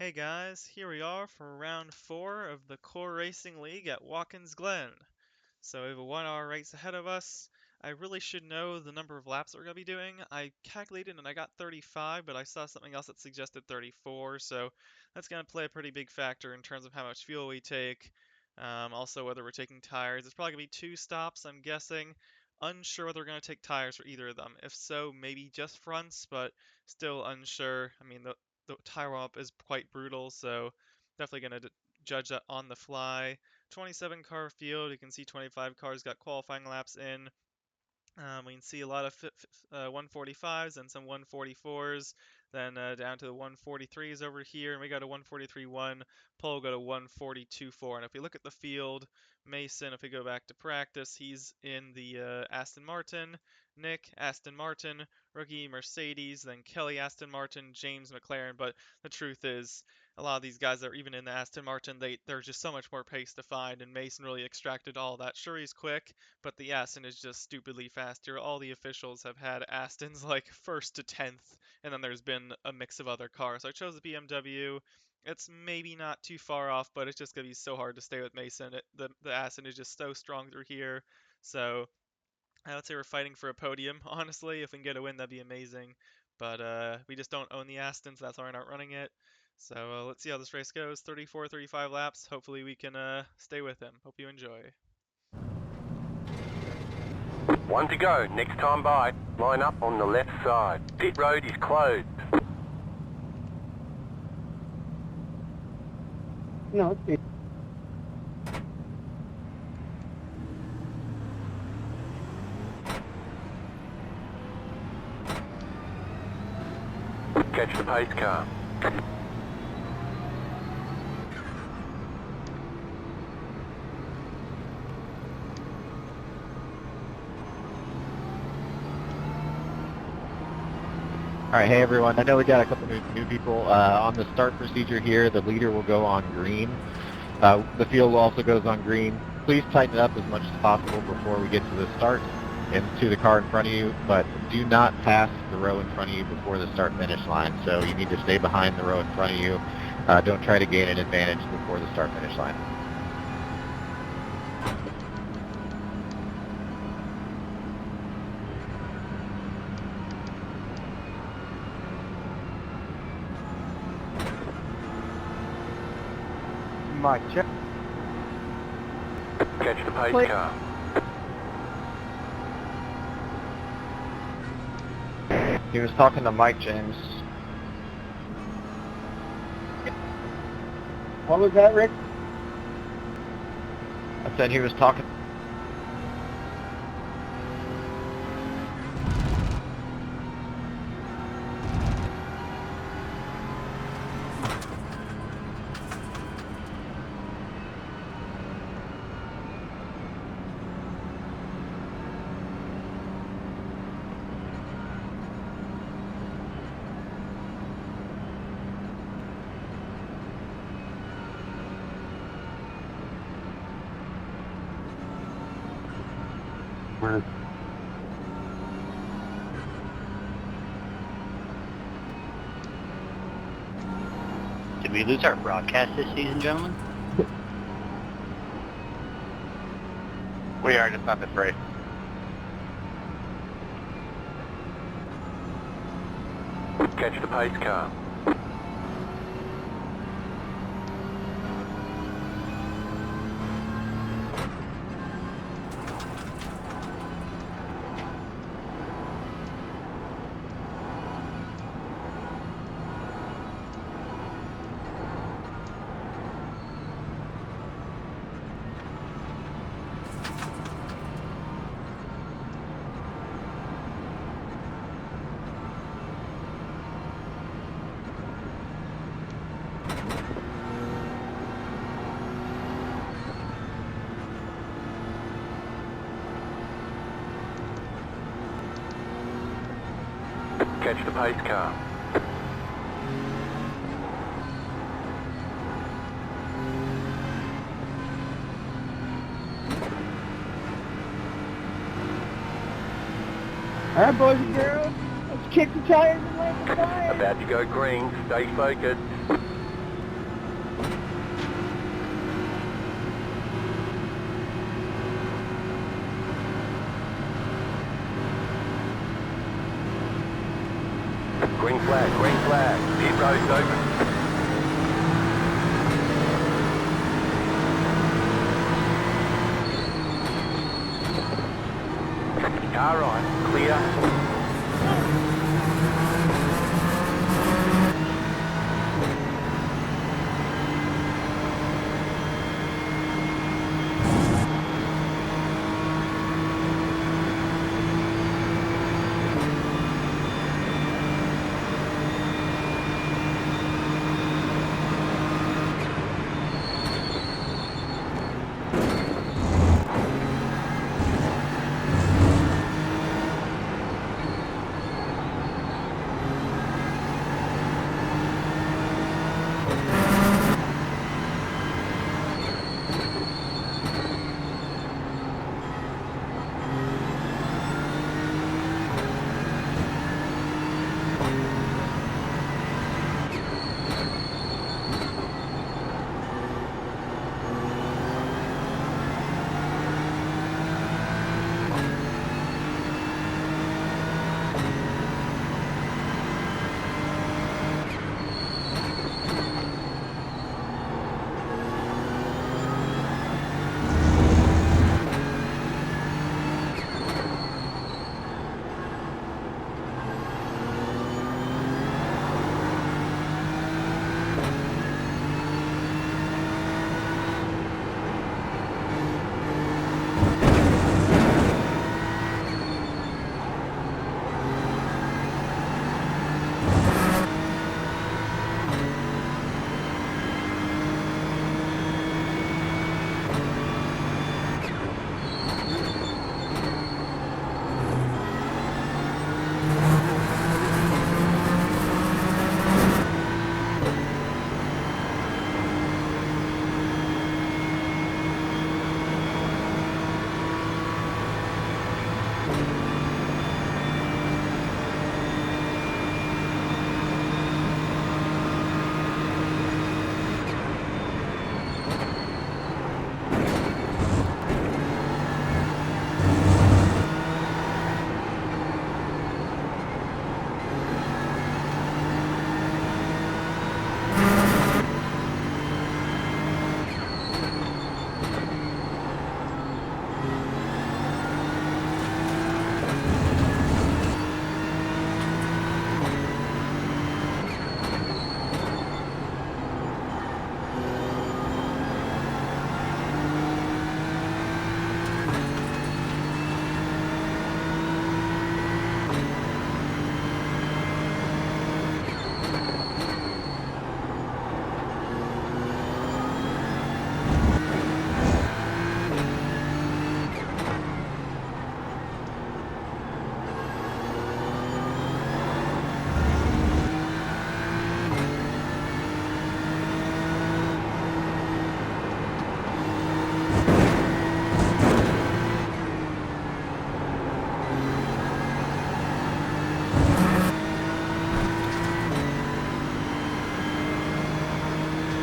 Hey guys, here we are for round 4 of the Core Racing League at Watkins Glen. So we have a 1 hour race ahead of us. I really should know the number of laps that we're going to be doing. I calculated and I got 35, but I saw something else that suggested 34, so that's going to play a pretty big factor in terms of how much fuel we take. Also whether we're taking tires. It's probably going to be 2 stops, I'm guessing. Unsure whether we're going to take tires for either of them. If so, maybe just fronts, but still unsure. I mean, the tire warm up is quite brutal, so definitely going to judge that on the fly. 27 car field. You can see 25 cars got qualifying laps in. We can see a lot of 145s and some 144s, then down to the 143s over here, and we got a 143.1, Paul got a 142.4. And if we look at the field, Mason, if we go back to practice, he's in the Aston Martin, Nick, Aston Martin, rookie Mercedes, then Kelly, Aston Martin, James, McLaren. But the truth is, a lot of these guys that are even in the Aston Martin, there's just so much more pace to find, and Mason really extracted all that. Sure, he's quick, but the Aston is just stupidly faster. All the officials have had Astons like first to 10th, and then there's been a mix of other cars. So I chose the BMW. It's maybe not too far off, but it's just going to be so hard to stay with Mason. The Aston is just so strong through here. So I would say we're fighting for a podium, honestly. If we can get a win, that'd be amazing. But we just don't own the Astons, so that's why we're not running it. So let's see how this race goes. 34, 35 laps. Hopefully we can stay with him. Hope you enjoy. One to go, next time by. Line up on the left side. Pit road is closed. No, it's Catch the pace car. All right, hey everyone. I know we got a couple new people on the start procedure here. The leader will go on green. The field also goes on green. Please tighten it up as much as possible before we get to the start and to the car in front of you, but do not pass the row in front of you before the start-finish line. So you need to stay behind the row in front of you. Don't try to gain an advantage before the start-finish line. Mike, check. Catch the pace Play. car. He was talking to Mike James. What was that, Rick? I said he was talking. Did we lose our broadcast this season, gentlemen? We are just not this race. Catch the pace car. Catch the pace car. All right, boys and girls, let's kick the tires and light the fire. About to go green, stay focused. flag, green flag. Pit road's open. Car right, clear.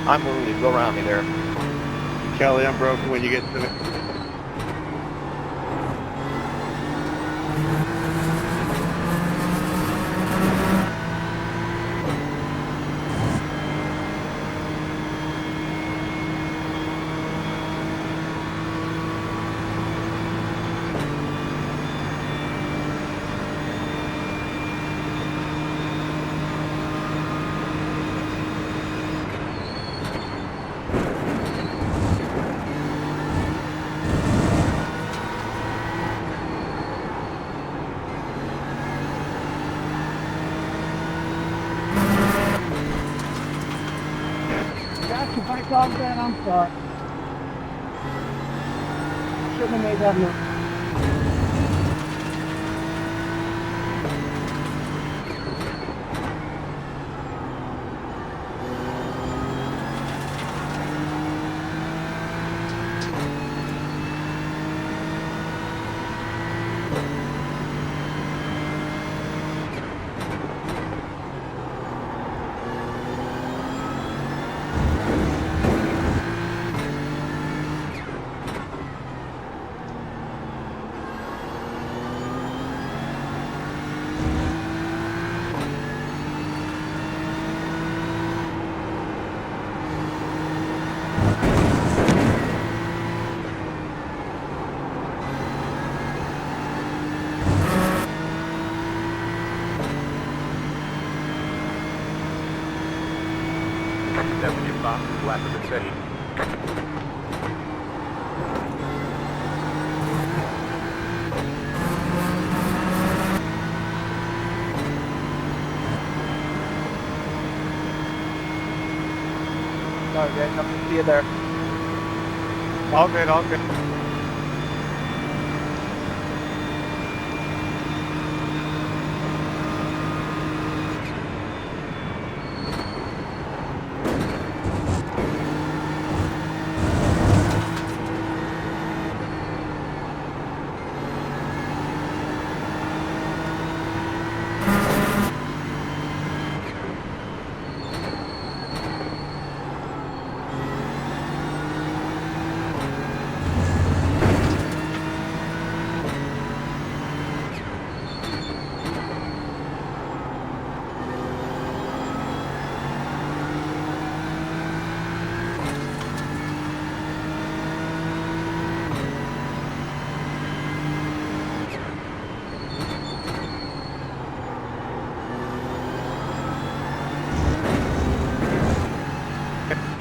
I'm wounded. Go around me there. Kelly, I'm broken when you get to it. If I called that, I'm sorry. Shouldn't have made that move. That was your fastest lap of the session. Sorry, guys. Hope to see you there. All good, all good.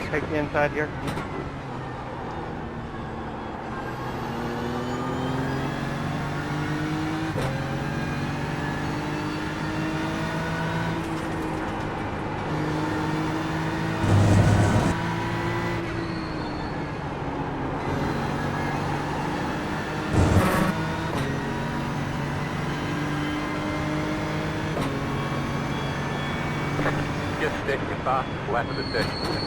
Take the inside here. Just set your fastest lap of the session.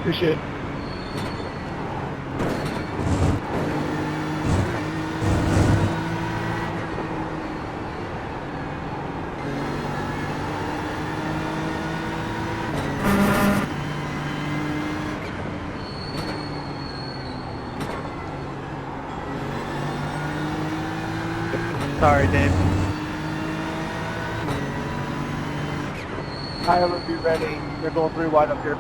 Appreciate it. Sorry, Dave. Tyler, be ready. They're going 3 wide up here.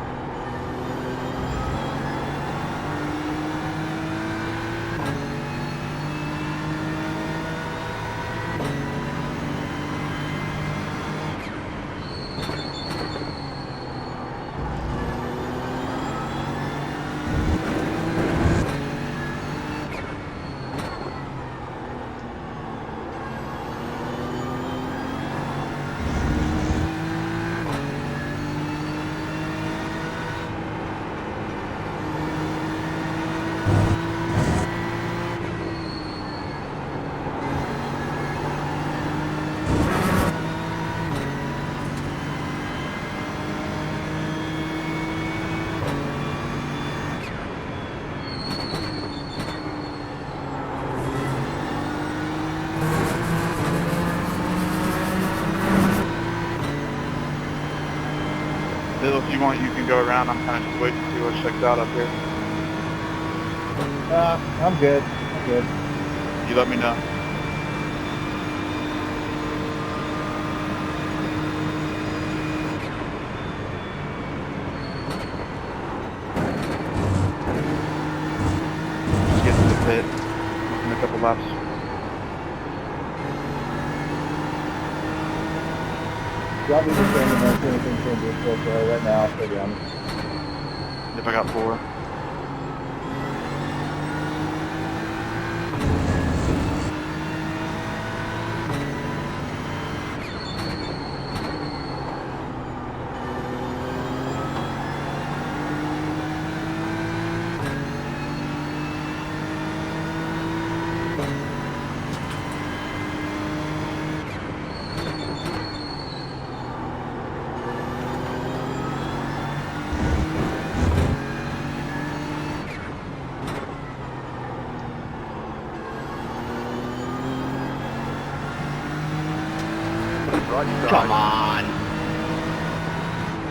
Bill, if you want, you can go around. I'm kind of just waiting to see what checks out up here. I'm good. I'm good. You let me know. Just get to the pit in a couple laps. Y'all be the same unless anything changes so far right now, to be honest. If I got 4. Right side. Come on.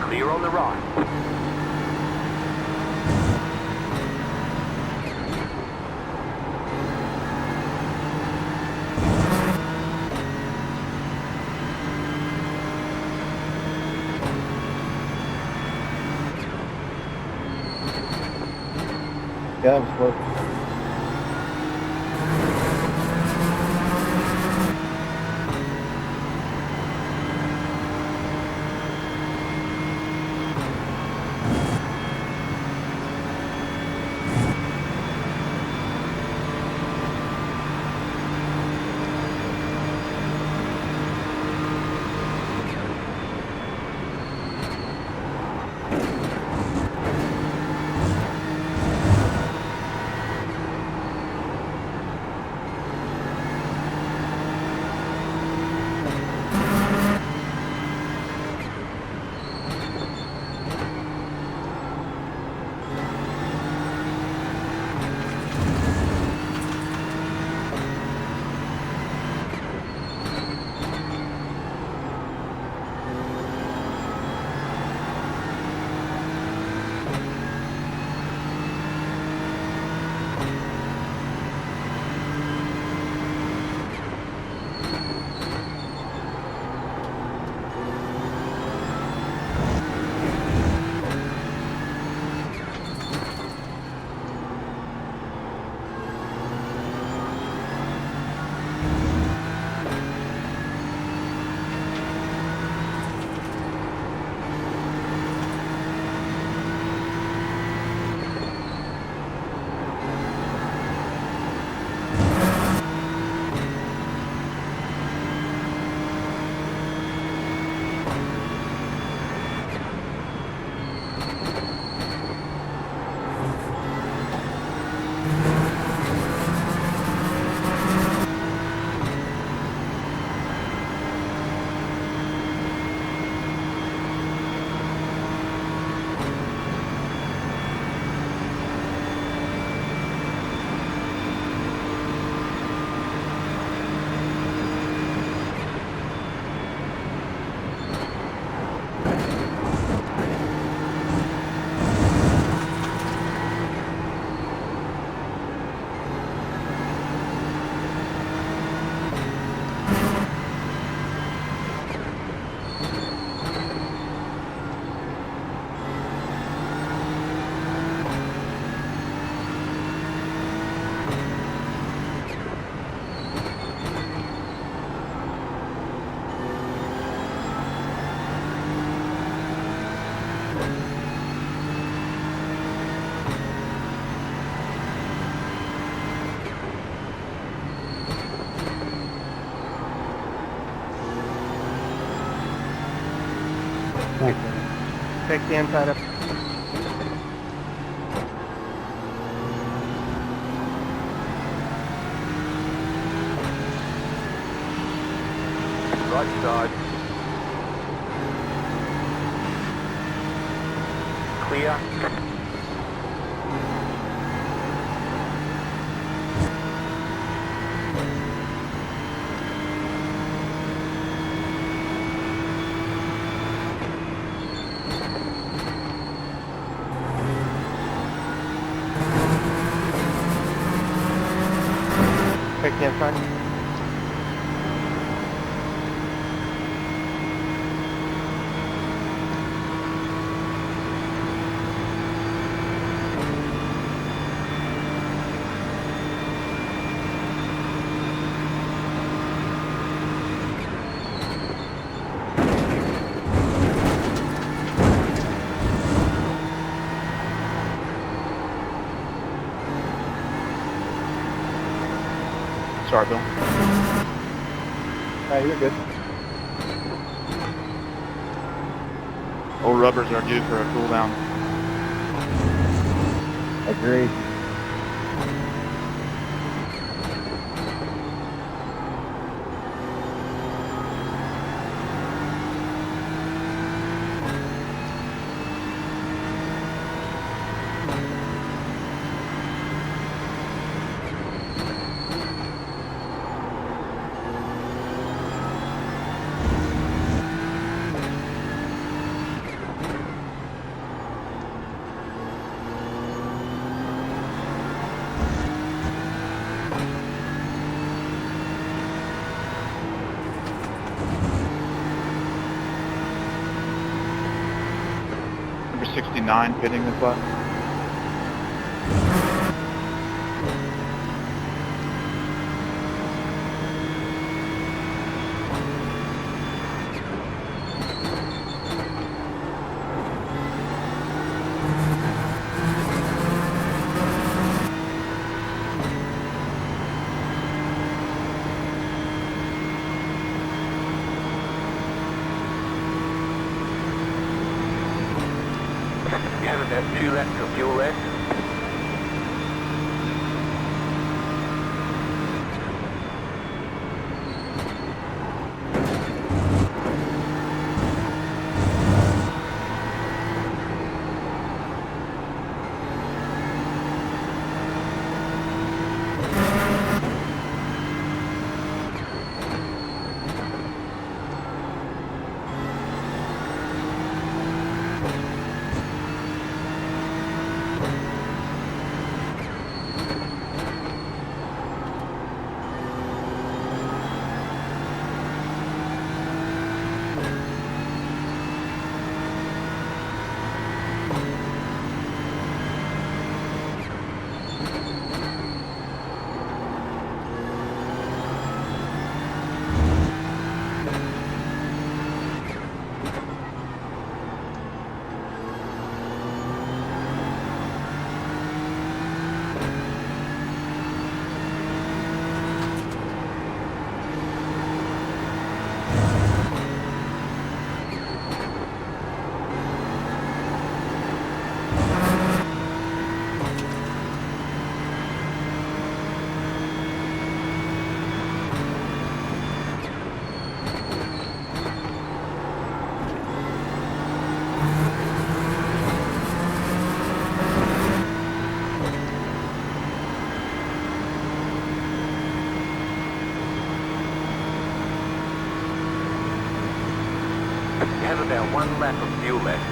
Clear on the right. Yeah, that was close. Thanks. Take the inside up. Right side. Clear. Take the inside. Sorry, Bill. Hey, you're good. Old rubbers are due for a cool down. Agreed. Number 69 pitting this lap. You have about 2 laps of fuel left. You have about 1 lap of fuel left.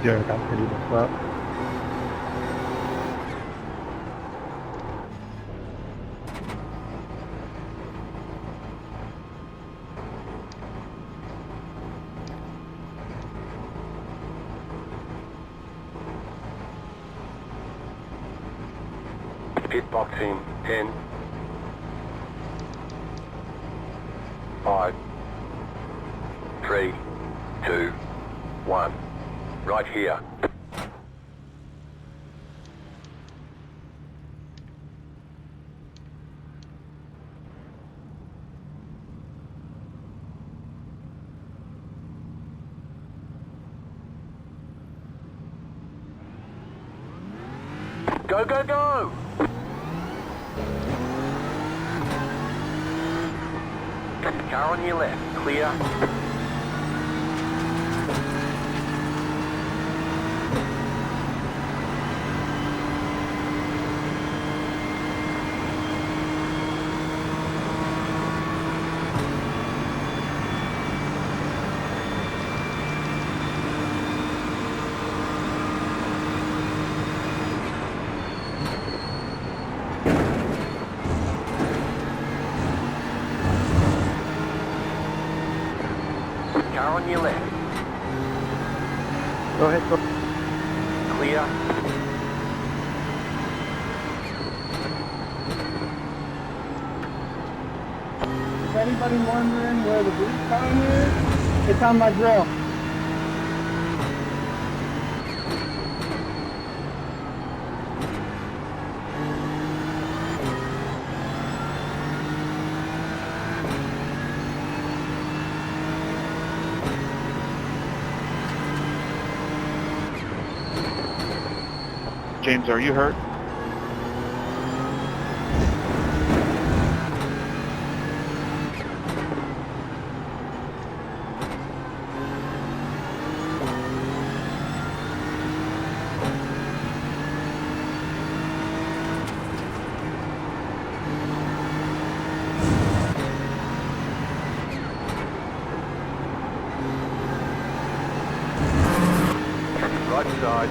Yeah, I got pretty mixed up. Pit box in 10, 5, 3, 2, 1. Right here. Go, go, go! Car on your left, clear. Car on your left, Go ahead, go. clear. Is anybody wondering where the blue sign is? It's on my grill. James, are you hurt? Right side.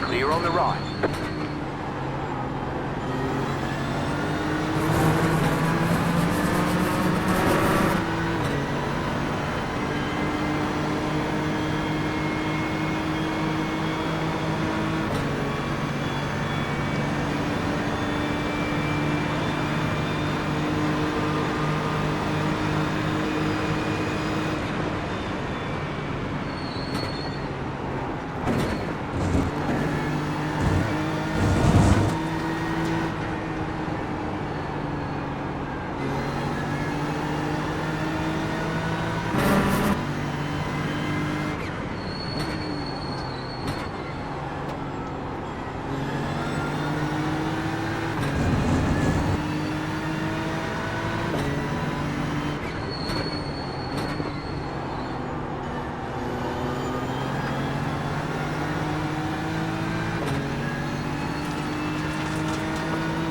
Clear on the right.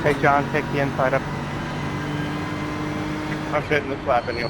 Hey, John, pick the inside up. I'm fitting the slap in you.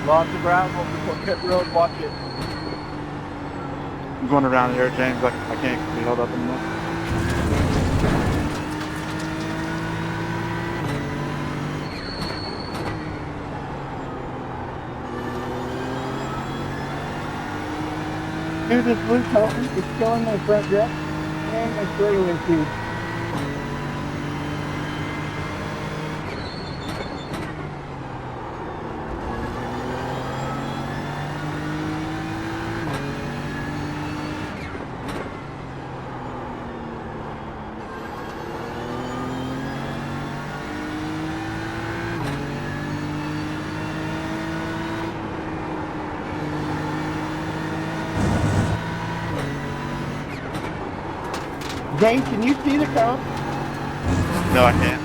Lots of gravel before pit road, watch it. I'm going around here, James. I can't be held up anymore. Dude, this blue coat is killing my front grip and my straightaway speed. James, can you see the cone? No, I can't.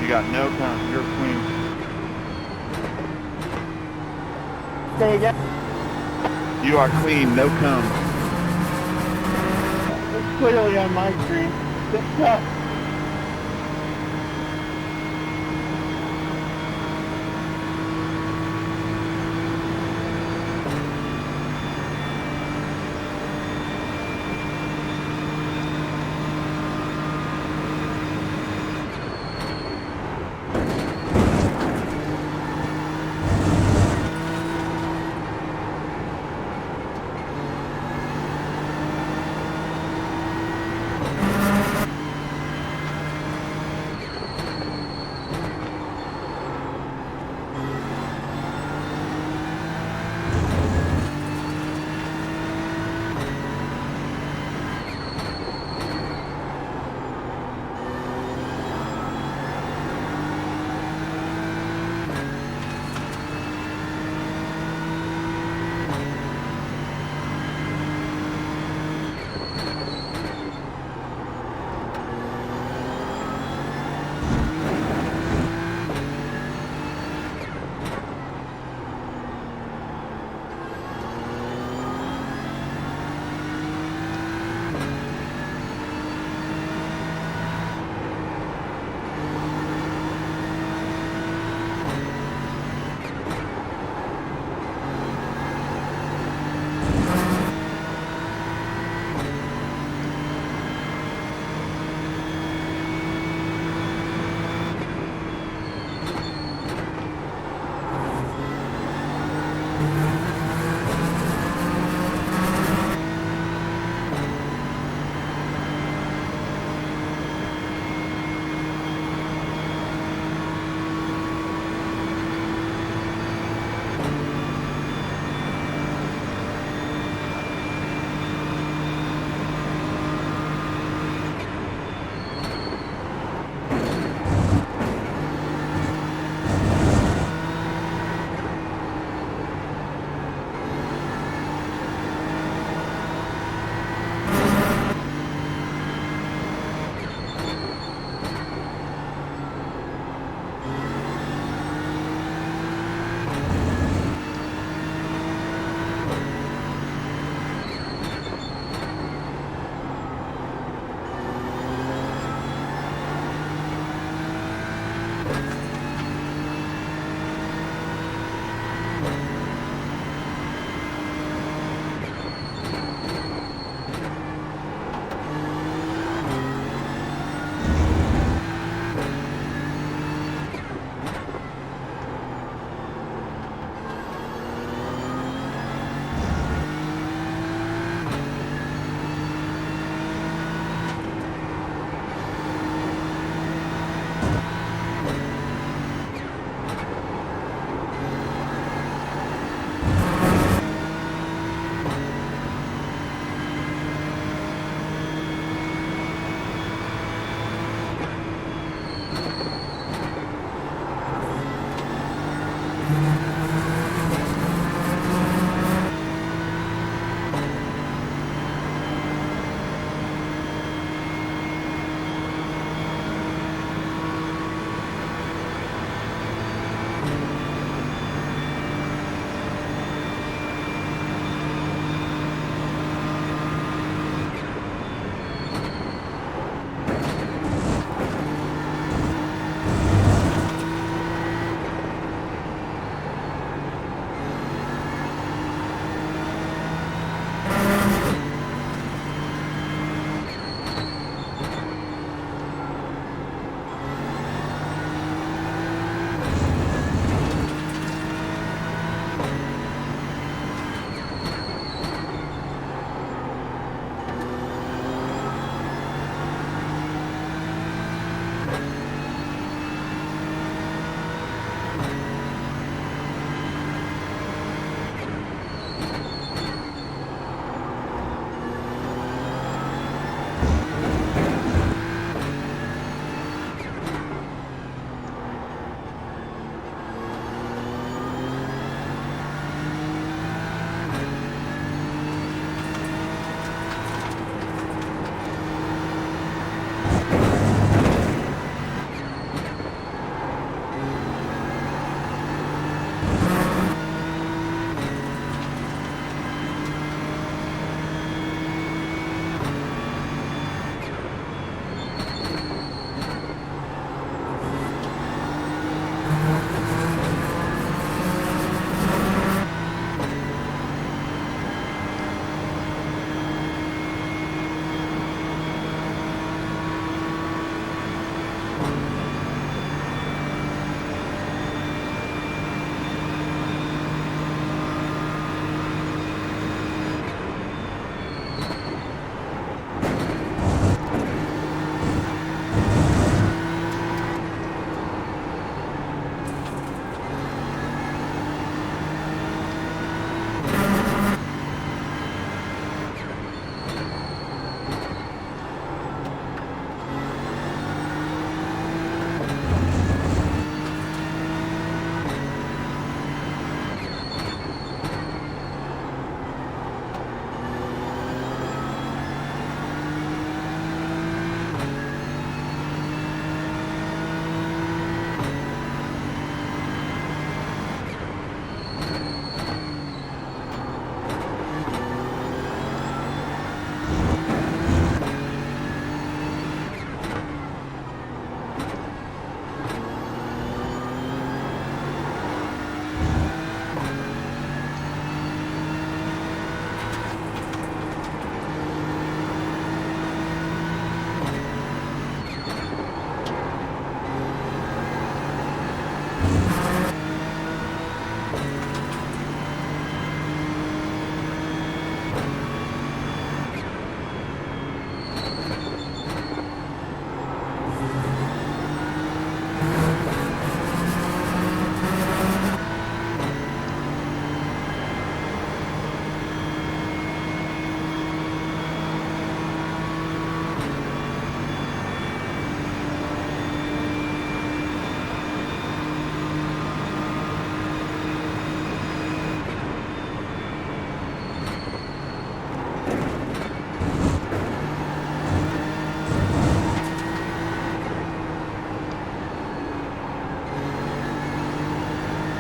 You got no cone. You're clean. Say again. You are clean. No cone. It's clearly on my screen. It's tough.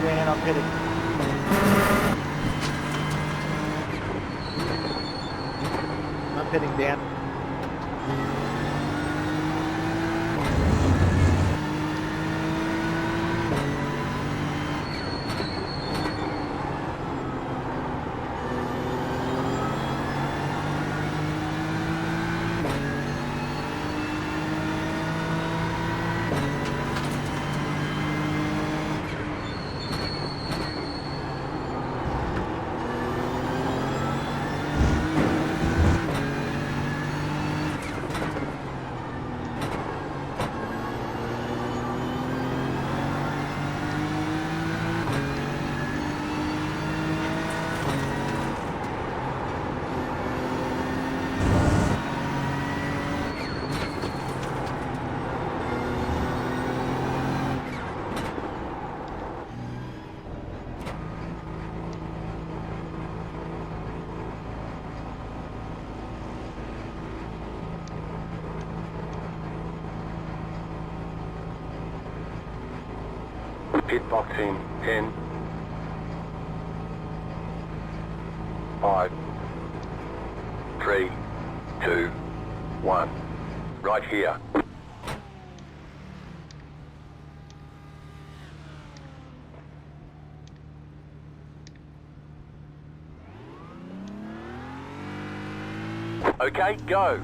Dan, I'm pitting. I'm pitting, Dan. pit box in 10, 5, 3, 2, 1. Right here. Okay, go.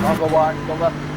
I'll go wide, go left.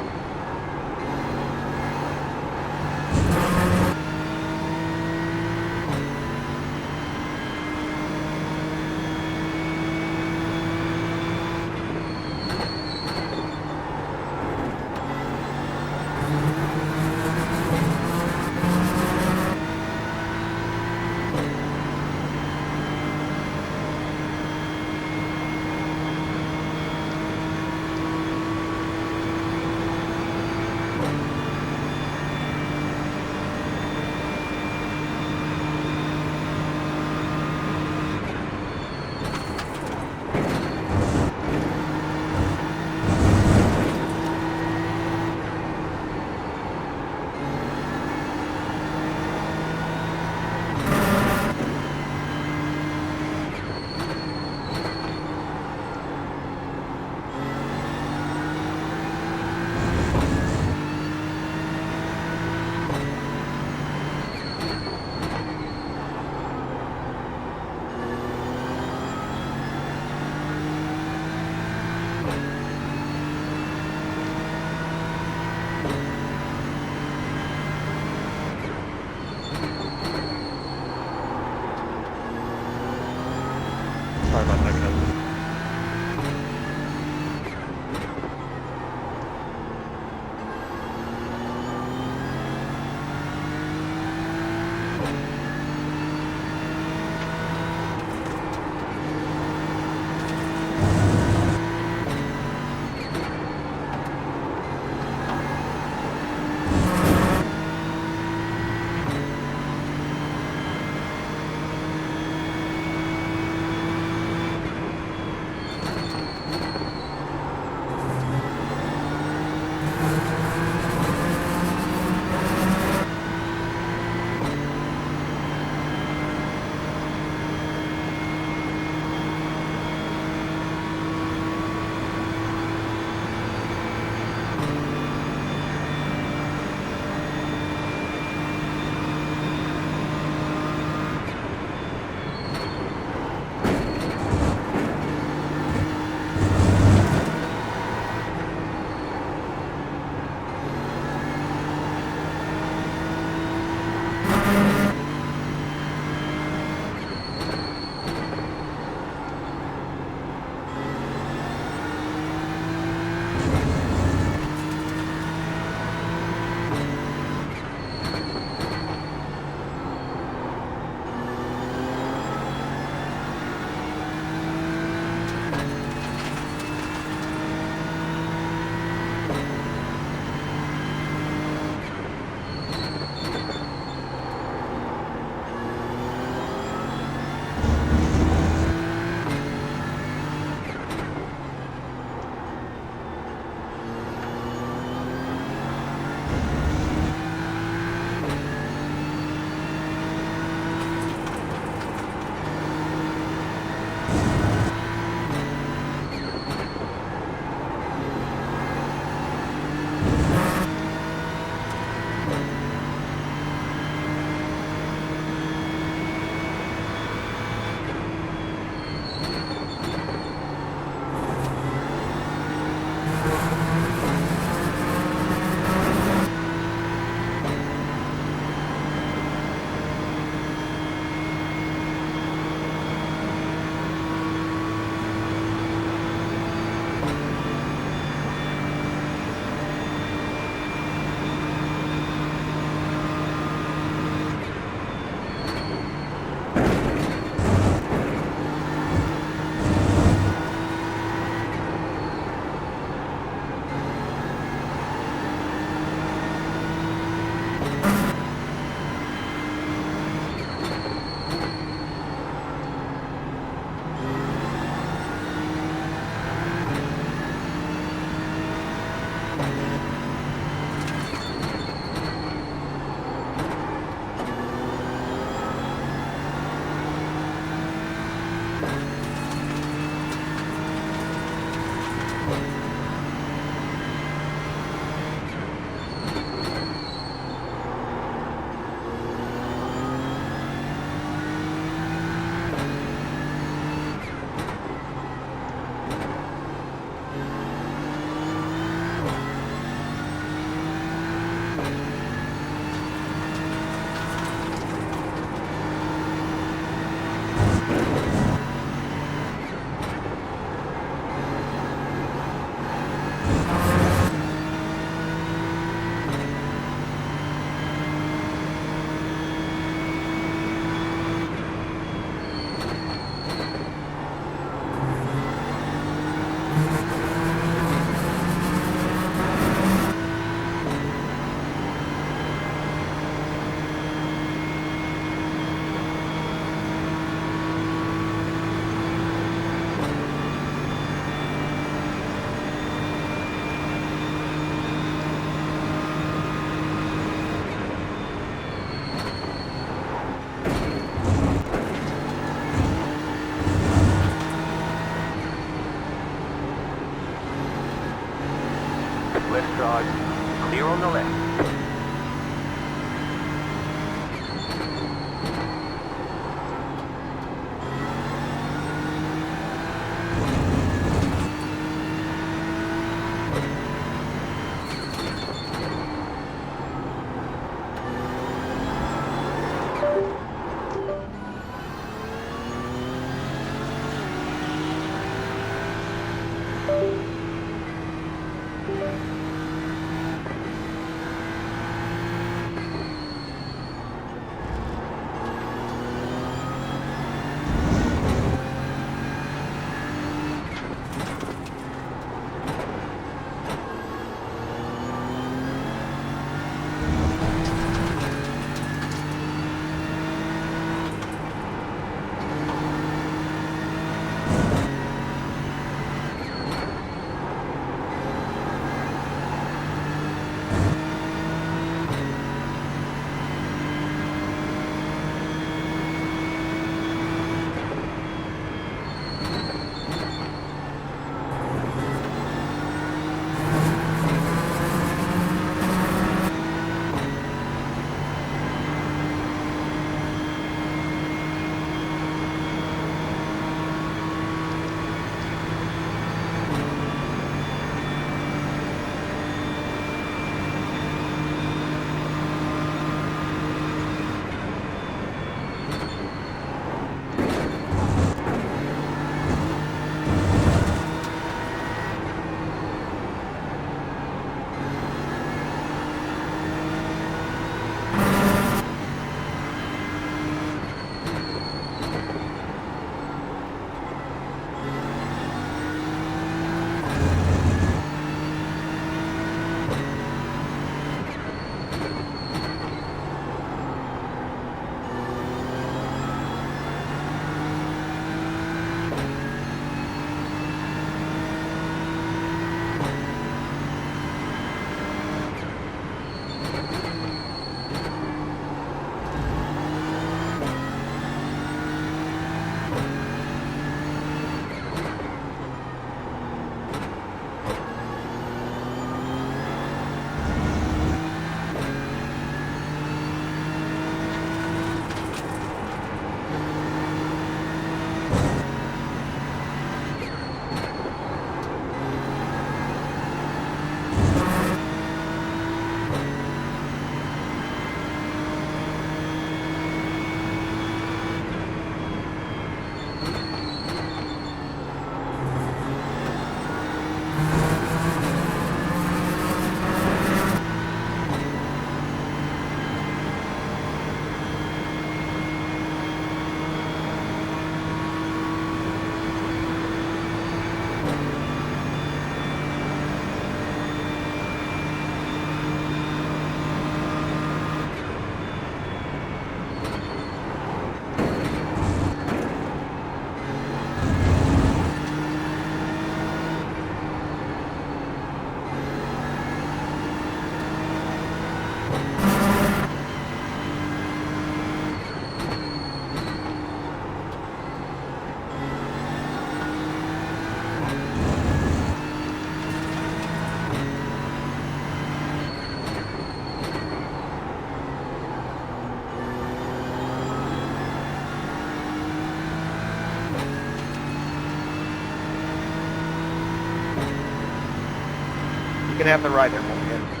You can have the right there, Morgan.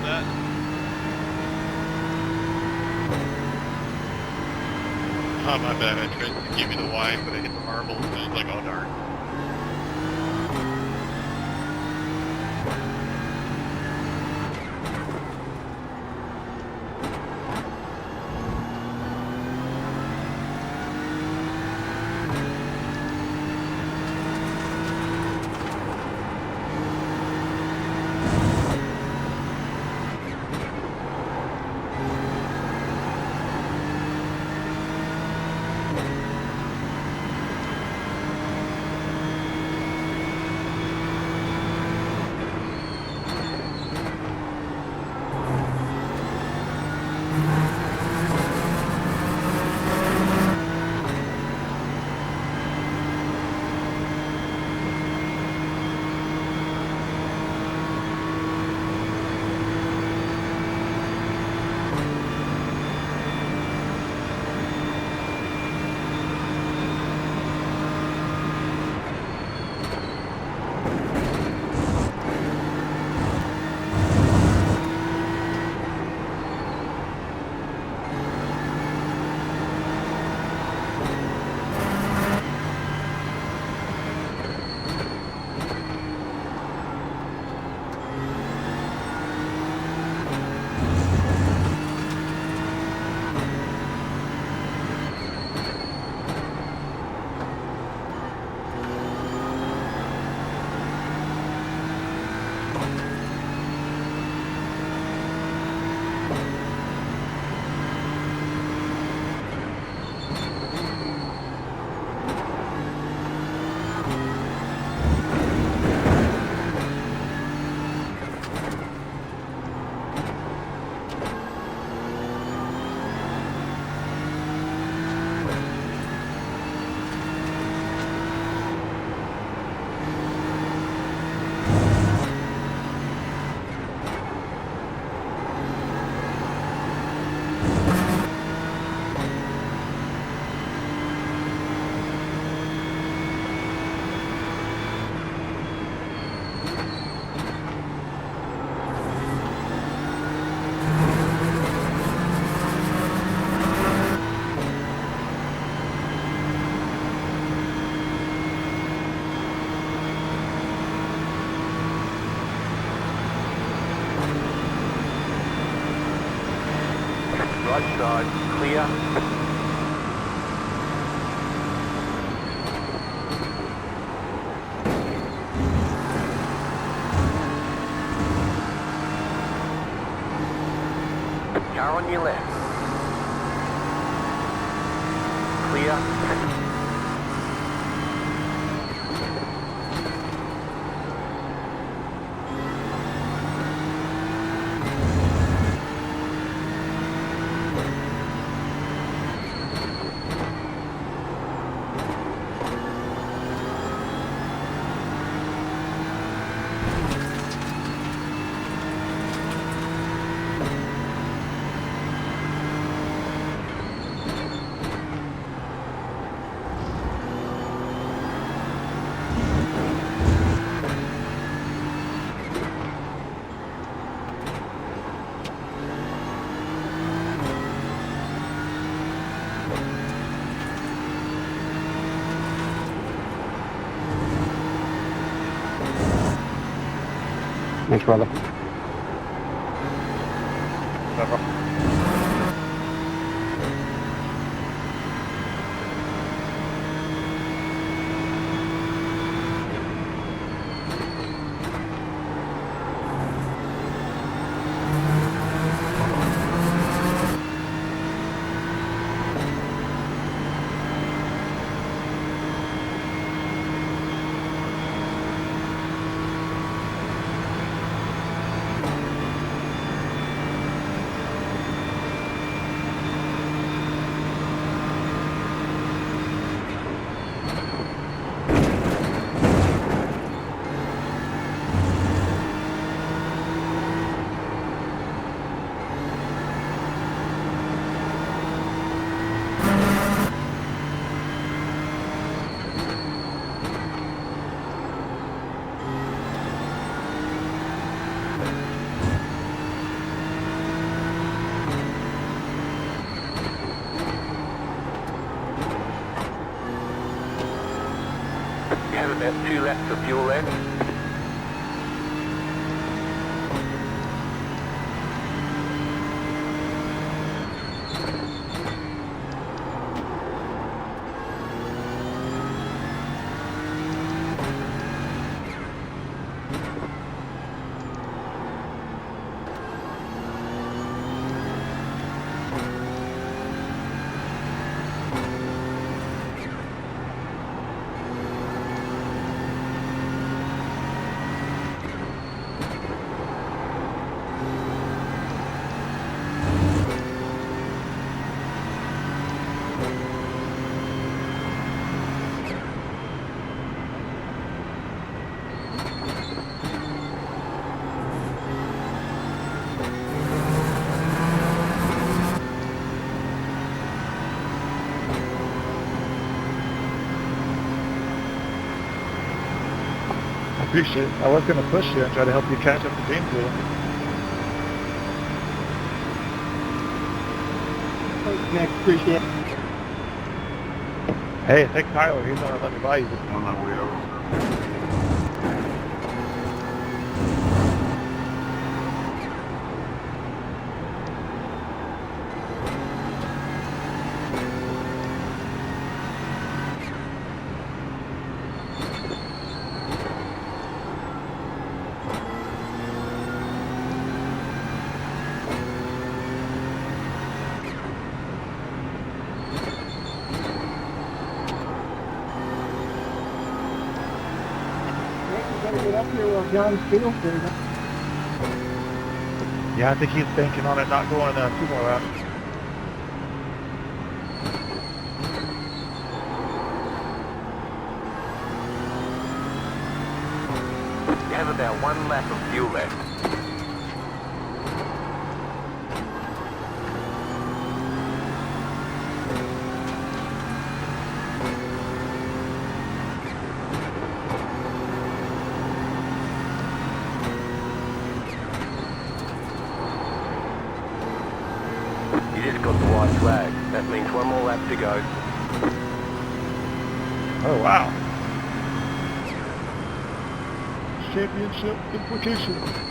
that. Oh, my bad. I tried to give you the Y, but I hit the marble, and I was like, oh, darn. Right side, clear. Car on your left. Clear. Thanks, brother. about 2 laps of fuel left. I appreciate it. I was going to push you and try to help you catch up to Janesville. Thanks, Nick. Appreciate it. Hey, take Tyler. He's going to let me buy you this on my way over. Nick, you better get up here while John's field there. Yeah, I think he's banking on it not going 2 more laps. You have about 1 lap of fuel left. You just got the white flag. That means 1 more lap to go. Oh, wow. Championship implications.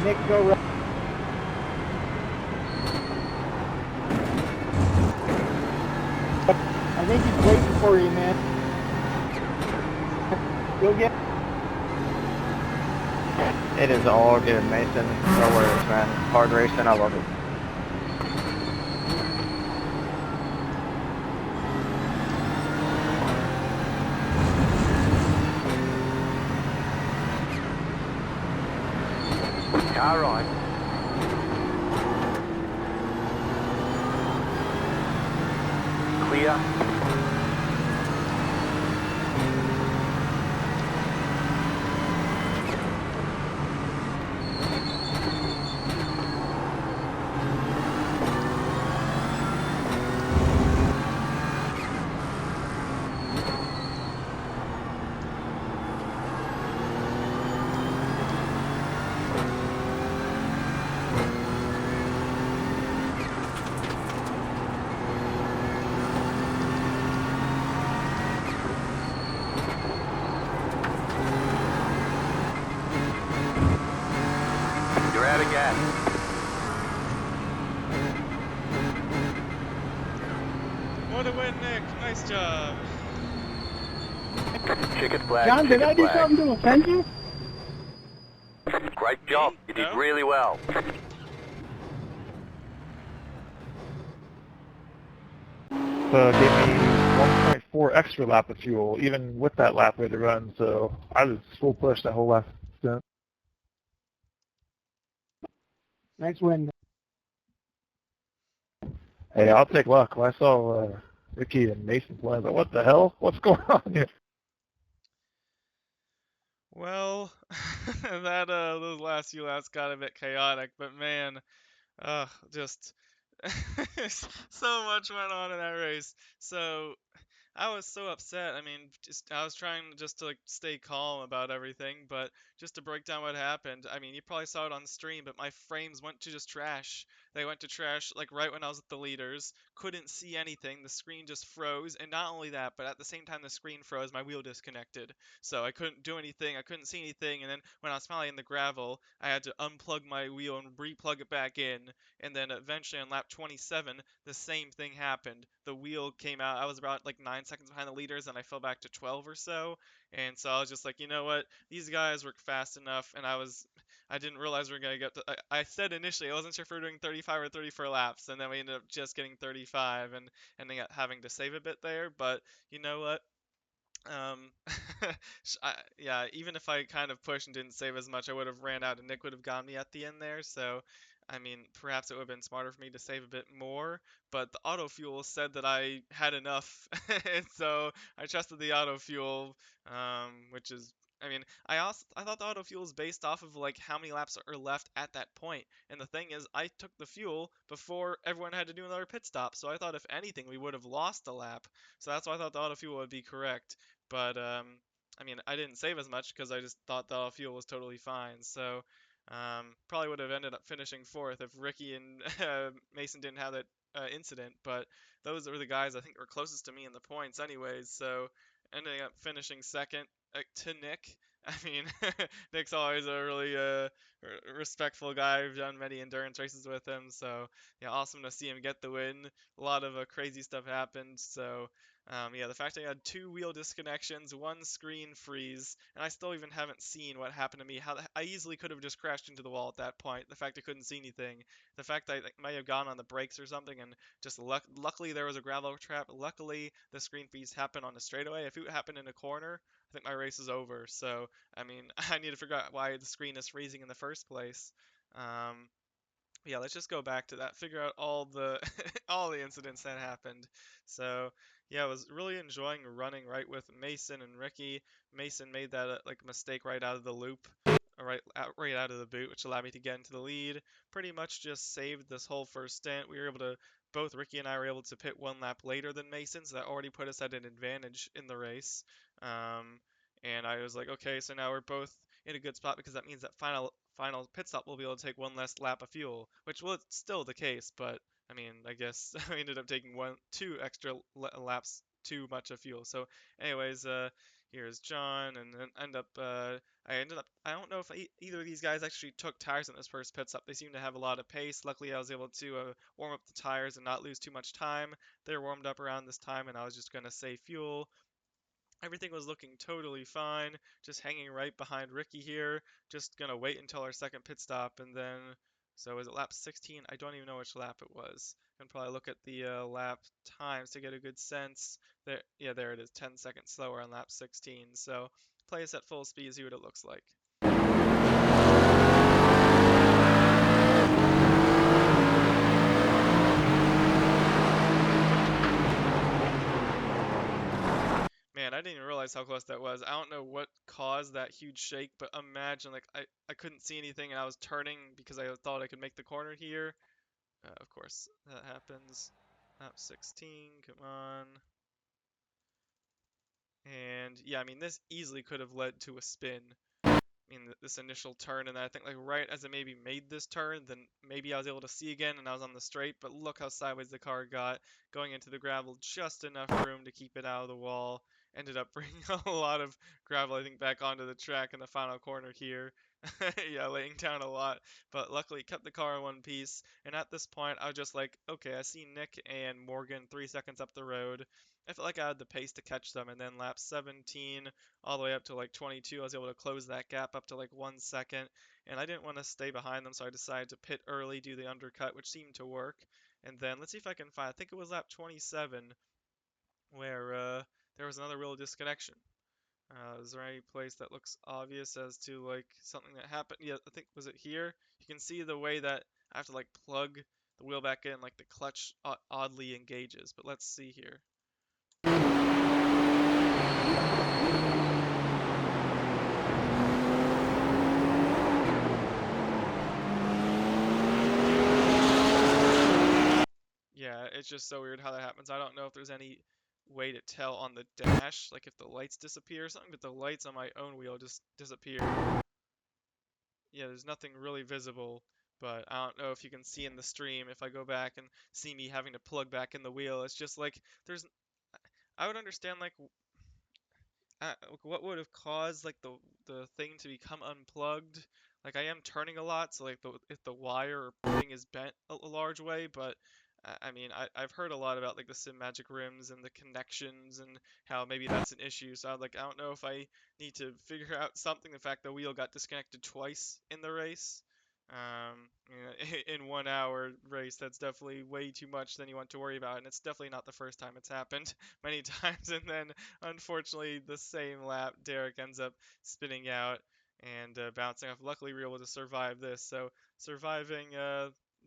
Nick, go right. I think he's waiting for you, man. Go get. It is all good, Mason. No worries, man. Hard racing, I love it. Car right. Clear. You're out of gas. What a win, Nick. Nice job. Checkered flag. John, did I checkered do flag. something to offend you? Great job. You did No? really well. So it gave me 1.4 extra lap of fuel, even with that lap way to run. So I was full push that whole last stint. Nice win. Hey, I'll take luck. When I saw Ricky and Mason playing, but what the hell? What's going on here? Well, those last few laps got a bit chaotic, but man, Just so much went on in that race. So I was so upset. I mean, just I was trying just to like stay calm about everything, but just to break down what happened. I mean, you probably saw it on stream, but my frames went to just trash. They went to trash like right when I was at the leaders. Couldn't see anything. The screen just froze, and not only that, but at the same time the screen froze, my wheel disconnected. So I couldn't do anything. I couldn't see anything, and then when I was finally in the gravel, I had to unplug my wheel and re-plug it back in. And then eventually on lap 27, the same thing happened. The wheel came out. I was about like 9 seconds behind the leaders, and I fell back to 12 or so. And so I was just like, you know what? These guys were fast enough, and I didn't realize we were gonna get. I said initially I wasn't sure if we were doing 35 or 34 laps, and then we ended up just getting 35, and ending up having to save a bit there. But you know what? Um, yeah, even if I kind of pushed and didn't save as much, I would have ran out and Nick would have got me at the end there. So, I mean, perhaps it would have been smarter for me to save a bit more, but the auto fuel said that I had enough, and so I trusted the auto fuel, which is, I mean, I thought the auto fuel is based off of like how many laps are left at that point. And the thing is, I took the fuel before everyone had to do another pit stop, so I thought if anything we would have lost a lap. So that's why I thought the auto fuel would be correct. But I mean, I didn't save as much because I just thought the fuel was totally fine. So probably would have ended up finishing fourth if Ricky and Mason didn't have that incident. But those were the guys I think were closest to me in the points, anyways. So ending up finishing second to Nick. I mean, Nick's always a really respectful guy. I've done many endurance races with him, so yeah, awesome to see him get the win. A lot of crazy stuff happened, so yeah, the fact I had two wheel disconnections, one screen freeze, and I still even haven't seen what happened to me. How I easily could have just crashed into the wall at that point. The fact I couldn't see anything, the fact I like, might have gone on the brakes or something, and just luckily there was a gravel trap. Luckily the screen freeze happened on a straightaway. If it happened in a corner, I think my race is over. So I mean, I need to figure out why the screen is freezing in the first place. Um, yeah, let's just go back to that. Figure out all the all the incidents that happened. So yeah, I was really enjoying running right with Mason and Ricky. Mason made that like mistake right out of the loop, right out of the boot, which allowed me to get into the lead. Pretty much just saved this whole first stint. We were able to both Ricky and I were able to pit one lap later than Mason, so that already put us at an advantage in the race. And I was like, okay, so now we're both in a good spot because that means that final pit stop we'll be able to take one less lap of fuel, which was still the case, but I mean, I guess I ended up taking two extra laps too much of fuel. So, anyways, here's John, and then I don't know if either of these guys actually took tires in this first pit stop. They seem to have a lot of pace. Luckily, I was able to warm up the tires and not lose too much time. They were warmed up around this time, and I was just gonna save fuel. Everything was looking totally fine, just hanging right behind Ricky here. Just gonna wait until our second pit stop, and then, so is it lap 16? I don't even know which lap it was. I can probably look at the lap times to get a good sense. There, yeah, there it is, 10 seconds slower on lap 16. So play this at full speed, see what it looks like. Man, I didn't even realize how close that was. I don't know what caused that huge shake, but imagine, like, I couldn't see anything and I was turning because I thought I could make the corner here. Of course, that happens. Lap 16, come on. And yeah, I mean, this easily could have led to a spin. I mean, this initial turn, and then I think like right as I maybe made this turn, then maybe I was able to see again and I was on the straight, but look how sideways the car got, going into the gravel, just enough room to keep it out of the wall. Ended up bringing a lot of gravel, I think, back onto the track in the final corner here. Yeah, laying down a lot, but luckily kept the car in one piece. And at this point, I was just like, okay, I see Nick and Morgan 3 seconds up the road. I felt like I had the pace to catch them, and then lap 17 all the way up to like 22, I was able to close that gap up to like 1 second, and I didn't want to stay behind them, so I decided to pit early, do the undercut, which seemed to work. And then let's see if I can find, I think it was lap 27, where there was another real disconnection. Is there any place that looks obvious as to like something that happened? Yeah, I think, was it here? You can see the way that I have to like plug the wheel back in, like the clutch oddly engages, but let's see here. Yeah, it's just so weird how that happens. I don't know if there's any way to tell on the dash, like if the lights disappear or something, but the lights on my own wheel just disappear. Yeah, there's nothing really visible, but I don't know if you can see in the stream if I go back and see me having to plug back in the wheel. It's just like there's I would understand like what would have caused like the thing to become unplugged. Like I am turning a lot, so like if the wire thing is bent a large way, but I mean I've heard a lot about like the Sim Magic rims and the connections and how maybe that's an issue. So I don't know if I need to figure out something. The fact the wheel got disconnected twice in the race. In 1 hour race, that's definitely way too much than you want to worry about, and it's definitely not the first time it's happened many times. And then unfortunately, the same lap, Derek ends up spinning out and bouncing off. Luckily, we were able to survive this. So surviving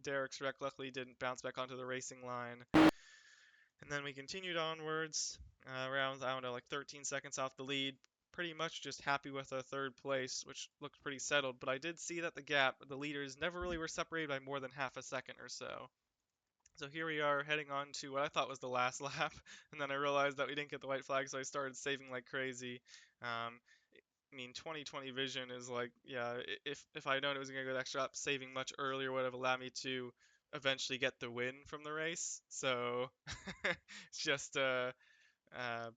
Derek's wreck luckily didn't bounce back onto the racing line. And then we continued onwards around, I don't know, like 13 seconds off the lead. Pretty much just happy with a third place, which looked pretty settled. But I did see that the gap, the leaders never really were separated by more than half a second or so. So here we are heading on to what I thought was the last lap, and then I realized that we didn't get the white flag, so I started saving like crazy. Um, I mean, 2020 vision is like, yeah, if I known it was gonna go the extra lap, saving much earlier would have allowed me to eventually get the win from the race. So it's just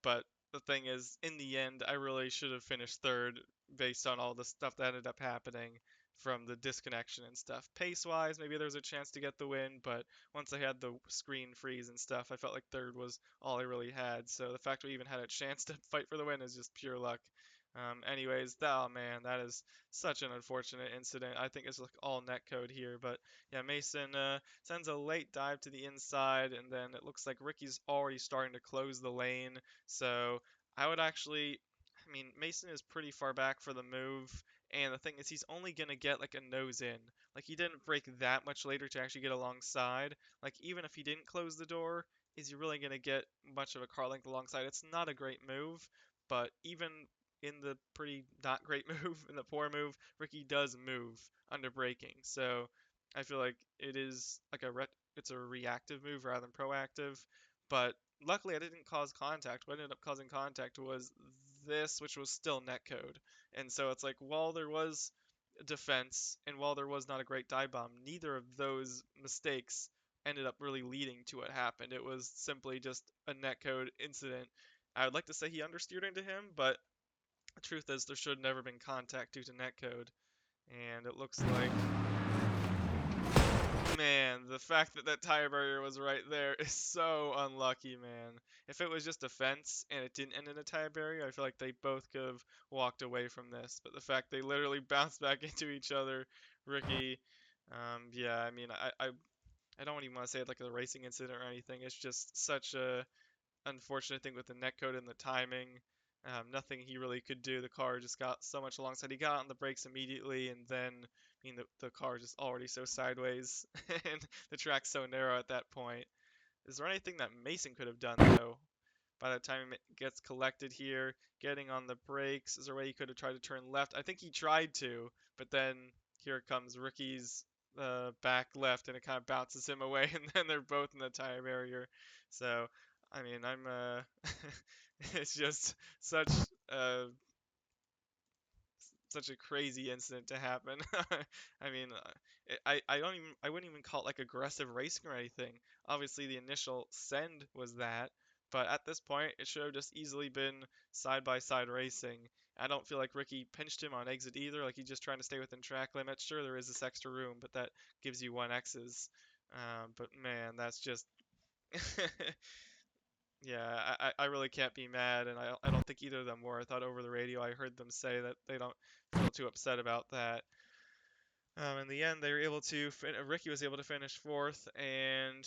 but the thing is, in the end, I really should have finished third based on all the stuff that ended up happening from the disconnection and stuff. Pace-wise, maybe there was a chance to get the win, but once I had the screen freeze and stuff, I felt like third was all I really had. So the fact we even had a chance to fight for the win is just pure luck. Anyways, oh man, that is such an unfortunate incident. I think it's like all net code here, but yeah, Mason sends a late dive to the inside, and then it looks like Ricky's already starting to close the lane. So I would actually, I mean, Mason is pretty far back for the move, and the thing is, he's only gonna get like a nose in. Like he didn't break that much later to actually get alongside. Like even if he didn't close the door, is he really gonna get much of a car length alongside? It's not a great move, but even in the pretty not great move, in the poor move, Ricky does move under braking. So I feel like it is like it's a reactive move rather than proactive. But luckily, I didn't cause contact. What ended up causing contact was this, which was still netcode. And so it's like while there was defense and while there was not a great dive bomb, neither of those mistakes ended up really leading to what happened. It was simply just a netcode incident. I would like to say he understeered into him, but the truth is there should have never been contact due to netcode. And it looks like, man, the fact that that tire barrier was right there is so unlucky, man. If it was just a fence and it didn't end in a tire barrier, I feel like they both could have walked away from this. But the fact they literally bounced back into each other, Ricky, yeah, I mean, I don't even want to say it like a racing incident or anything. It's just such a unfortunate thing with the netcode and the timing. Nothing he really could do. The car just got so much alongside. He got on the brakes immediately, and then, I mean, the car just already so sideways, and the track's so narrow at that point. Is there anything that Mason could have done, though? By the time it gets collected here, getting on the brakes, is there a way he could have tried to turn left? I think he tried to, but then here comes Ricky's back left, and it kind of bounces him away, and then they're both in the tire barrier. So, I mean, it's just uh, such a crazy incident to happen. I mean, I wouldn't even call it like aggressive racing or anything. Obviously, the initial send was that, but at this point, it should have just easily been side by side racing. I don't feel like Ricky pinched him on exit either. Like he's just trying to stay within track limits. Sure, there is this extra room, but that gives you one X's. But man, that's just yeah, I really can't be mad, and I don't think either of them were. I thought over the radio I heard them say that they don't feel too upset about that. In the end, they were able to. Ricky was able to finish fourth, and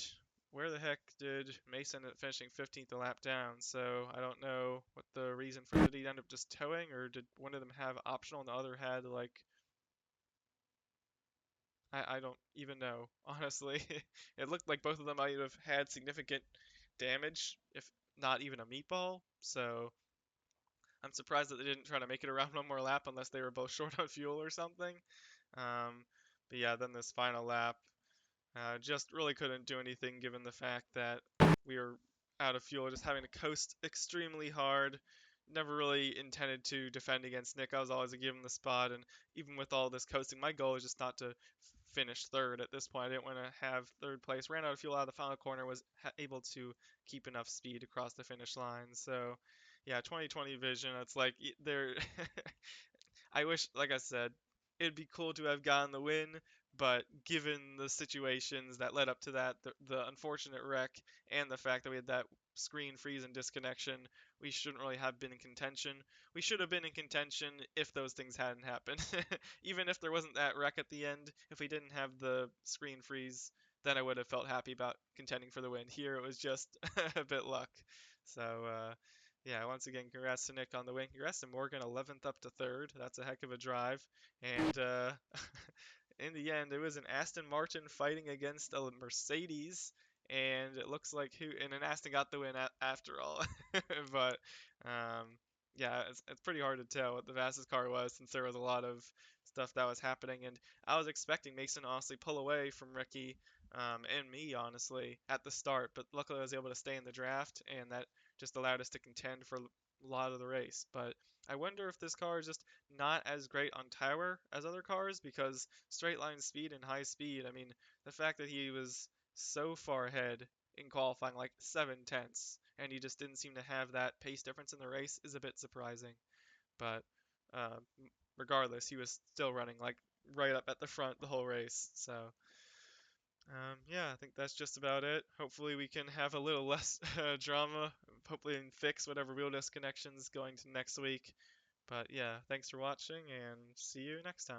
where the heck did Mason end up finishing 15th a lap down? So I don't know what the reason for. Did he end up just towing, or did one of them have optional and the other had like? I don't even know, honestly. It looked like both of them might have had significant damage, if not even a meatball. So I'm surprised that they didn't try to make it around one more lap unless they were both short on fuel or something. Um, but yeah, then this final lap, Just really couldn't do anything given the fact that we were out of fuel, just having to coast extremely hard. Never really intended to defend against Nick. I was always to give him the spot, and even with all this coasting, my goal was just not to finish third at this point. I didn't want to have third place. Ran out of fuel out of the final corner, was able to keep enough speed across the finish line. So, yeah, 2020 vision. It's like there. I wish, like I said, it'd be cool to have gotten the win, but given the situations that led up to that, the unfortunate wreck, and the fact that we had that screen freeze and disconnection, we shouldn't really have been in contention. We should have been in contention if those things hadn't happened. Even if there wasn't that wreck at the end, if we didn't have the screen freeze, then I would have felt happy about contending for the win. Here it was just a bit luck. So, yeah, once again, congrats to Nick on the win. Congrats to Morgan, 11th up to 3rd. That's a heck of a drive. And in the end, it was an Aston Martin fighting against a Mercedes. And it looks like and an Aston got the win after all. But yeah, it's pretty hard to tell what the fastest car was since there was a lot of stuff that was happening. And I was expecting Mason to honestly pull away from Ricky and me, honestly, at the start. But luckily, I was able to stay in the draft, and that just allowed us to contend for a lot of the race. But I wonder if this car is just not as great on tower as other cars because straight line speed and high speed. I mean, the fact that he was so far ahead in qualifying, like 7/10, and he just didn't seem to have that pace difference in the race is a bit surprising. But uh, regardless, he was still running like right up at the front the whole race. So yeah, I think that's just about it. Hopefully, we can have a little less drama. Hopefully, and fix whatever wheel disconnections going to next week. But yeah, thanks for watching and see you next time.